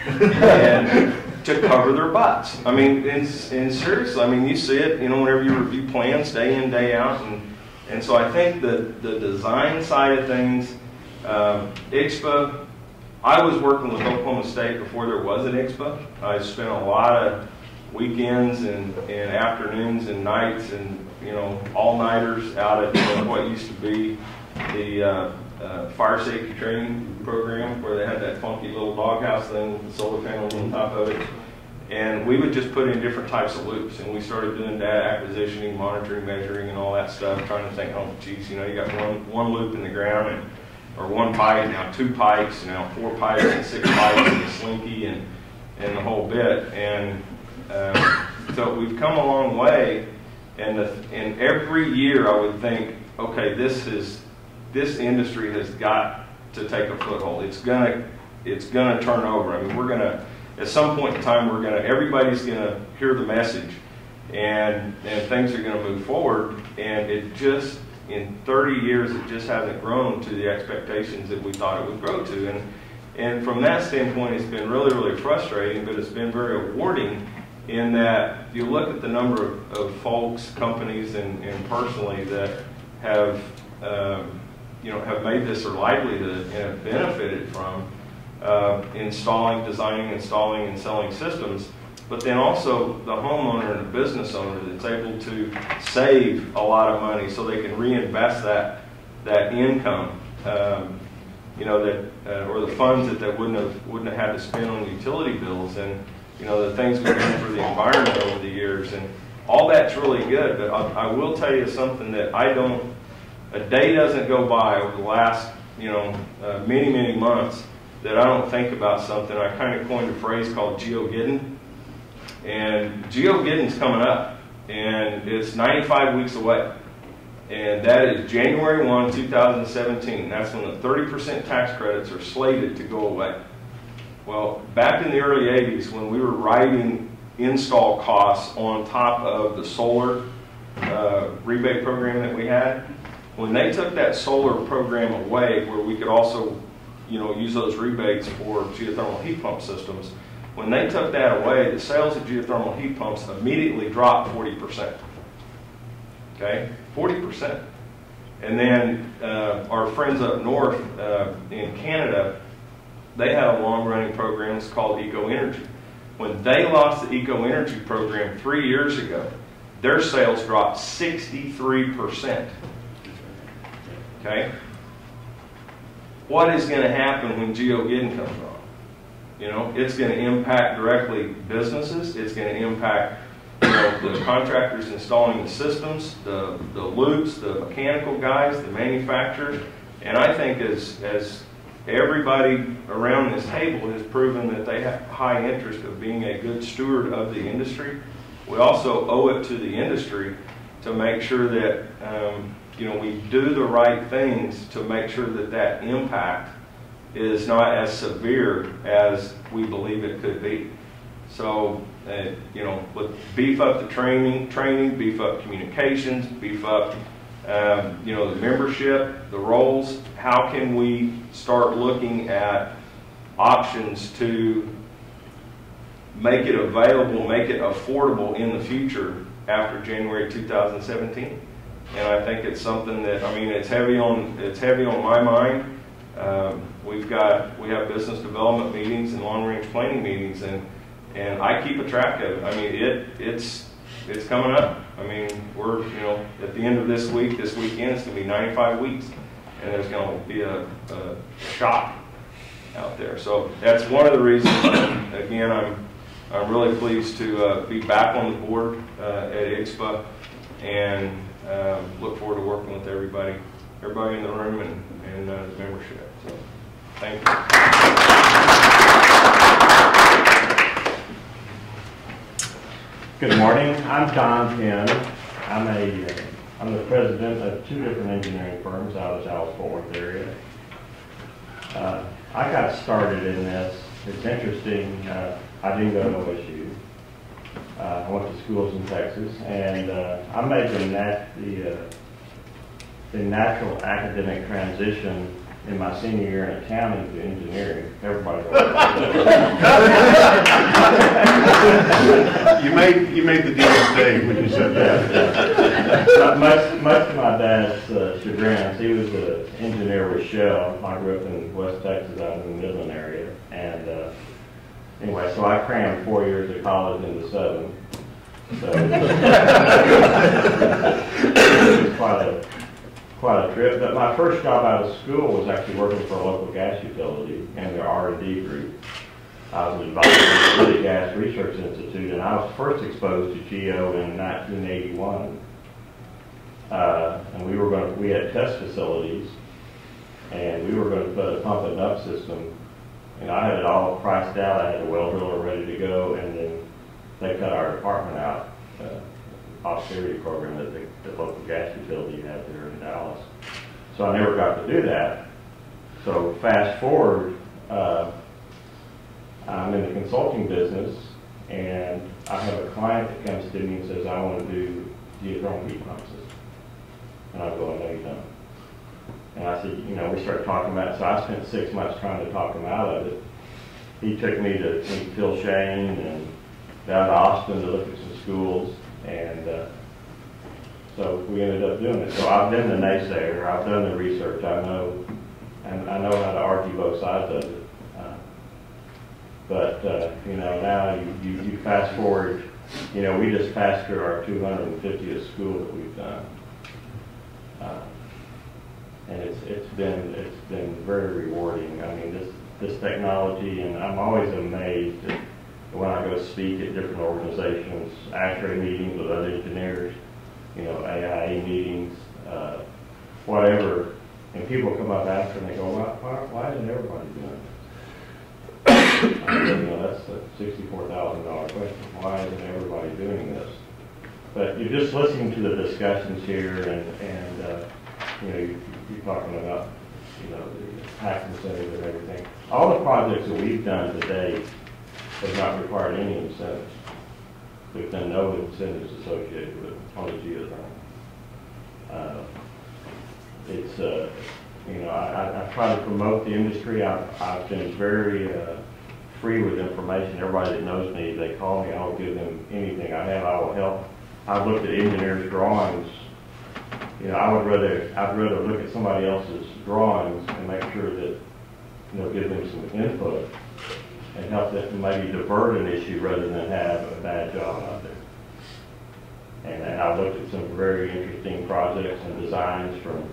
And to cover their butts. And seriously, you see it, whenever you review plans day in, day out. And so I think the design side of things, IGSHPA, I was working with Oklahoma State before there was an IGSHPA. I spent a lot of weekends and afternoons and nights and, all-nighters out at what used to be the fire safety training program where they had that funky little doghouse thing with the solar panels on top of it. And we would just put in different types of loops, and we started doing data acquisitioning, monitoring, measuring, and all that stuff, trying to think, oh, geez, you got one loop in the ground, or one pipe, now 2 pipes, now 4 pipes, and 6 pipes, and a slinky, and the whole bit. And so we've come a long way, and every year I would think, okay, this industry has got to take a foothold. It's gonna turn over. We're gonna, at some point in time, everybody's gonna hear the message, and things are gonna move forward. And it just, in 30 years, it just hasn't grown to the expectations that we thought it would grow to. And from that standpoint, it's been really, really frustrating, but it's been very rewarding in that you look at the number of folks, companies, and personally that have made this their livelihood and have benefited from designing, installing, and selling systems, but then also the homeowner and the business owner that's able to save a lot of money so they can reinvest that income, or the funds that they wouldn't have had to spend on utility bills, and the things we've done for the environment over the years, and all that's really good. But I will tell you something that a day doesn't go by over the last, many, many months that I don't think about something. I kind of coined a phrase called Geogeddon. And Geogeddon's coming up, and it's 95 weeks away. And that is January 1, 2017. That's when the 30% tax credits are slated to go away. Well, back in the early 80s, when we were writing install costs on top of the solar rebate program that we had, when they took that solar program away, where we could also, use those rebates for geothermal heat pump systems, when they took that away, the sales of geothermal heat pumps immediately dropped 40%. Okay, 40%. And then our friends up north in Canada, they had a long-running program. It's called Eco Energy. When they lost the Eco Energy program 3 years ago, their sales dropped 63%. Okay? What is going to happen when geogetting comes on? You know, it's going to impact directly businesses. It's going to impact, you know, the contractors installing the systems, the loops, the mechanical guys, the manufacturers. And I think as everybody around this table has proven that they have high interest of being a good steward of the industry, we also owe it to the industry to make sure that you know, we do the right things to make sure that that impact is not as severe as we believe it could be. So, you know, beef up the training, beef up communications, beef up, you know, the membership, the roles. How can we start looking at options to make it available, make it affordable in the future after January 2017? And I think it's something that, I mean, it's heavy on my mind. We have business development meetings and long range planning meetings, and I keep a track of it. I mean, it's coming up. I mean, we're, you know, at the end of this weekend, it's going to be 95 weeks, and there's going to be a shock out there. So that's one of the reasons. Again, I'm really pleased to be back on the board at IGSHPA, and look forward to working with everybody in the room and the membership. So, thank you. Good morning. I'm Don Penn. I'm the president of two different engineering firms out of the Dallas-Fort Worth area. I got started in this. It's interesting. I didn't go to OSU. I went to schools in Texas, and I made the natural academic transition in my senior year in accounting to engineering. Everybody You made the deal mistake when you said that. Much to my dad's chagrin. He was an engineer with Shell. I grew up in West Texas, out in the Midland area, and anyway, so I crammed 4 years of college into 7. So it was quite a trip. But my first job out of school was actually working for a local gas utility and their R&D group. I was an advisor to the Gas Research Institute, and I was first exposed to GEO in 1981. And we had test facilities, and we were going to put a pump and dump system. And I had it all priced out. I had a well driller ready to go, and then they cut our department out, austerity program that the local gas utility had there in Dallas. So I never got to do that. So fast forward, I'm in the consulting business, and I have a client that comes to me and says, I want to do geothermal heat pump system. And I go, no, you don't. And I said, you know, we started talking about it. So I spent 6 months trying to talk him out of it. He took me to meet Phil Shane and down to Austin to look at some schools. And so we ended up doing it. So I've been the naysayer. I've done the research. I know how to argue both sides of it. But you know, now you fast forward. You know, we just passed through our 250th school that we've done. And it's been very rewarding. I mean, this technology, and I'm always amazed when I go speak at different organizations, ASHRAE meetings with other engineers, you know, AIA meetings, whatever, and people come up after and they go, why isn't everybody doing it? I mean, you know, that's a $64,000 question. Why isn't everybody doing this? But you're just listening to the discussions here, and you know, you're talking about, you know, the tax incentives and everything. All the projects that we've done today have not required any incentives. We've done no incentives associated with on the geothermal. It's you know, I try to promote the industry. I've been very free with information. Everybody that knows me, they call me, I'll give them anything I have, I will help. I've looked at engineers' drawings. You know, I'd rather look at somebody else's drawings and make sure that, you know, give them some input and help them maybe divert an issue rather than have a bad job out there. And I looked at some very interesting projects and designs from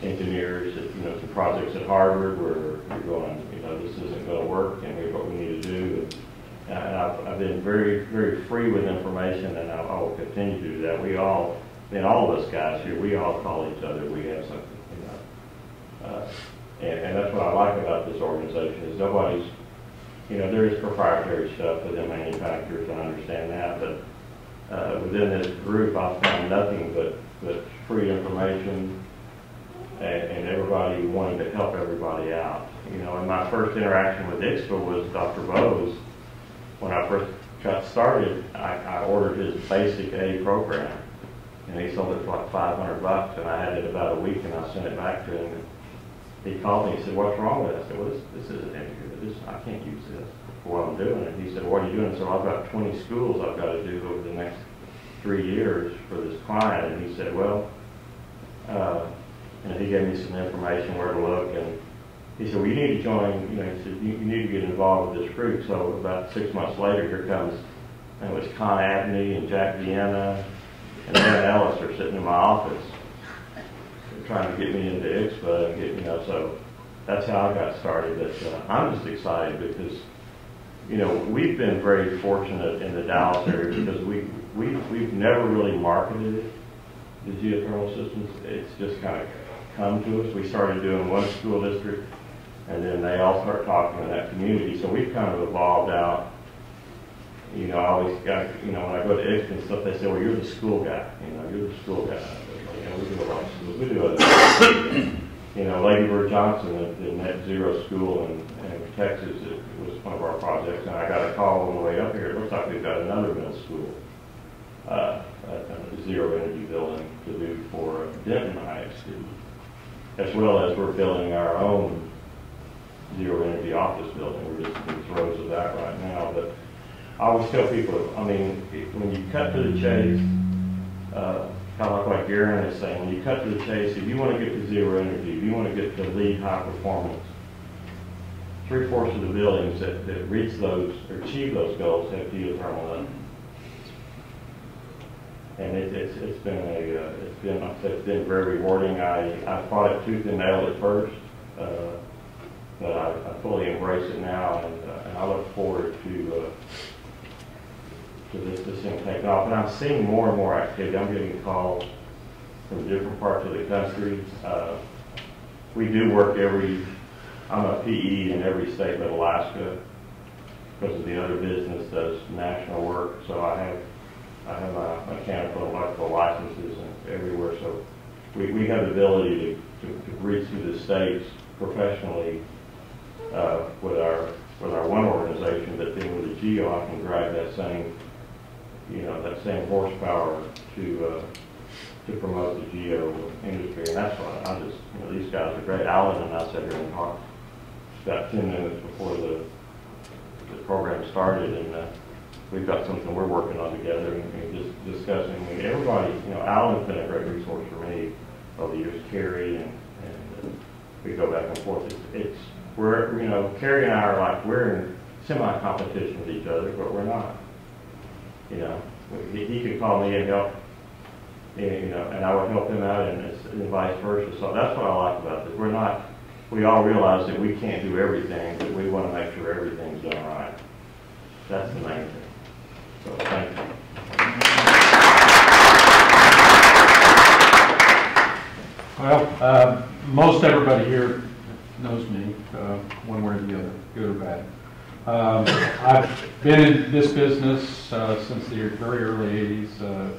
engineers, some projects at Harvard where you're going, this isn't going to work, and here's what we need to do. And I've been very, very free with information, and I will continue to do that. We all, all of us guys here, we all call each other. We have something, and that's what I like about this organization is nobody's, there is proprietary stuff within manufacturers, I understand that, but within this group, I've found nothing but free information and everybody wanting to help everybody out. And my first interaction with IGSHPA was Dr. Bose. When I first got started, I ordered his basic A program, and he sold it for like $500, and I had it about a week, and I sent it back to him. He called me, he said, "What's wrong with it?" I said, "Well, this isn't any good. I can't use this for what I'm doing." And he said, "What are you doing?" So I've got 20 schools I've got to do over the next 3 years for this client. And he said, "Well," and he gave me some information where to look, and he said, "Well, you need to join, he said, you need to get involved with this group." So about 6 months later, here comes, and it was Con Abney and Jack Vienna and Aaron Ellis are sitting in my office trying to get me into IGSHPA and get, so that's how I got started. But I'm just excited because, we've been very fortunate in the Dallas area because we've never really marketed it, the geothermal systems. It's just kind of come to us. We started doing one school district, and then they all start talking in that community. So we've kind of evolved out. I always got, when I go to IGSHPA and stuff, they say, "Well, you're the school guy. You're the school guy." We do a lot of schools. We do other things. Lady Bird Johnson, the Net Zero School in Texas, it was one of our projects, and I got a call on the way up here. It looks like we've got another middle school, a zero energy building to do for Denton ISD, as well as we're building our own zero energy office building. We're just in the throes of that right now. But I always tell people, when you cut to the chase, kind of like Garen is saying, when you cut to the chase, if you want to get to zero energy, if you want to get to lead high performance, 3/4 of the buildings that reach those or achieve those goals have geothermal in them. And it's been very rewarding. I fought it tooth and nail at first, but I fully embrace it now, and I look forward to this thing taking off. And I'm seeing more and more activity. I'm getting calls from different parts of the country. We do work I'm a PE in every state but Alaska, because of the other business does national work. So I have my mechanical and electrical licenses everywhere. So we have the ability to reach through the states professionally with our one organization, but then with the GEO, I can drive that same horsepower to promote the GEO industry, and that's why I just, these guys are great. Alan and I sat here and talked about 10 minutes before the program started, and we've got something we're working on together and just discussing. Everybody, Alan's been a great resource for me over the years, Carrie, and we go back and forth. Carrie and I are like, we're in semi-competition with each other, but we're not. He could call me and help, and I would help him out, and vice versa. So that's what I like about this. We all realize that we can't do everything, but we want to make sure everything's done right. That's the main thing. So thank you. Well, most everybody here knows me, one way or the other, good or bad. I've been in this business since the very early 80s.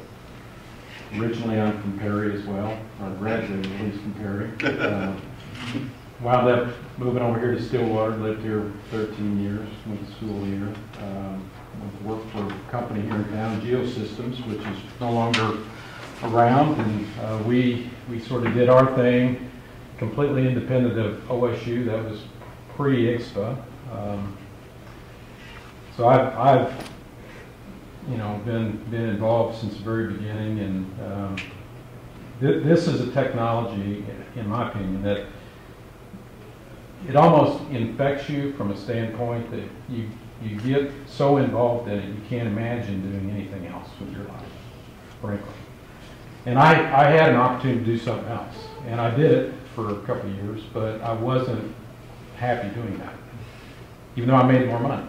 Originally I'm from Perry as well, or graduated at least from Perry. Wound up moving over here to Stillwater, lived here 13 years, went to school here. Went to work for a company here in town, Geosystems, which is no longer around, and we sort of did our thing, completely independent of OSU. That was pre-IGSHPA. So I've been involved since the very beginning, and this is a technology, in my opinion, that it almost infects you from a standpoint that you get so involved in it you can't imagine doing anything else with your life. frankly. And I had an opportunity to do something else, and I did it for a couple of years, but I wasn't happy doing that, even though I made more money.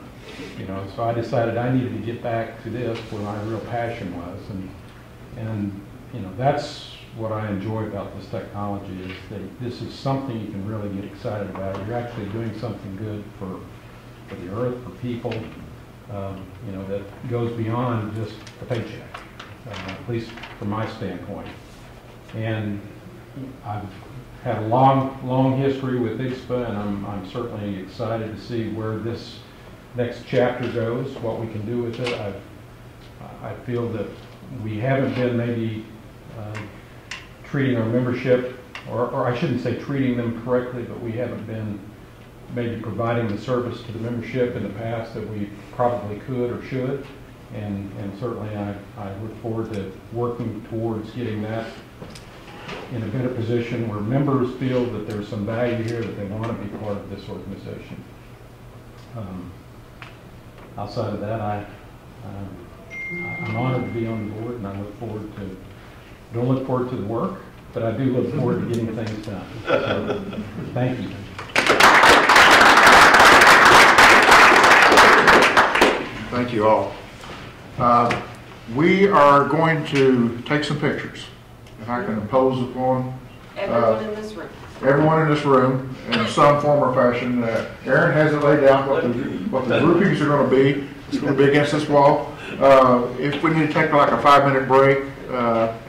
You know, so I decided I needed to get back to this where my real passion was, and you know, that's what I enjoy about this technology, is that this is something you can really get excited about. You're actually doing something good for the earth, for people, you know, that goes beyond just the paycheck, at least from my standpoint. And I've had a long history with IGSHPA, and I'm certainly excited to see where this next chapter goes, what we can do with it. I feel that we haven't been maybe treating our membership, or I shouldn't say treating them correctly, but we haven't been maybe providing the service to the membership in the past that we probably could or should. And certainly I look forward to working towards getting that in a better position where members feel that there's some value here, that they want to be part of this organization. Outside of that, I'm honored to be on the board, and I don't look forward to the work, but I do look forward to getting things done. So, thank you. Thank you all. We are going to take some pictures. If I can impose upon everyone in this room. Everyone in this room, in some form or fashion. Aaron has it laid out what the groupings are going to be. It's going to be against this wall. If we need to take like a 5-minute break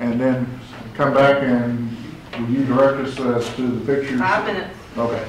and then come back, and will you direct us as to the pictures? 5 minutes. Okay.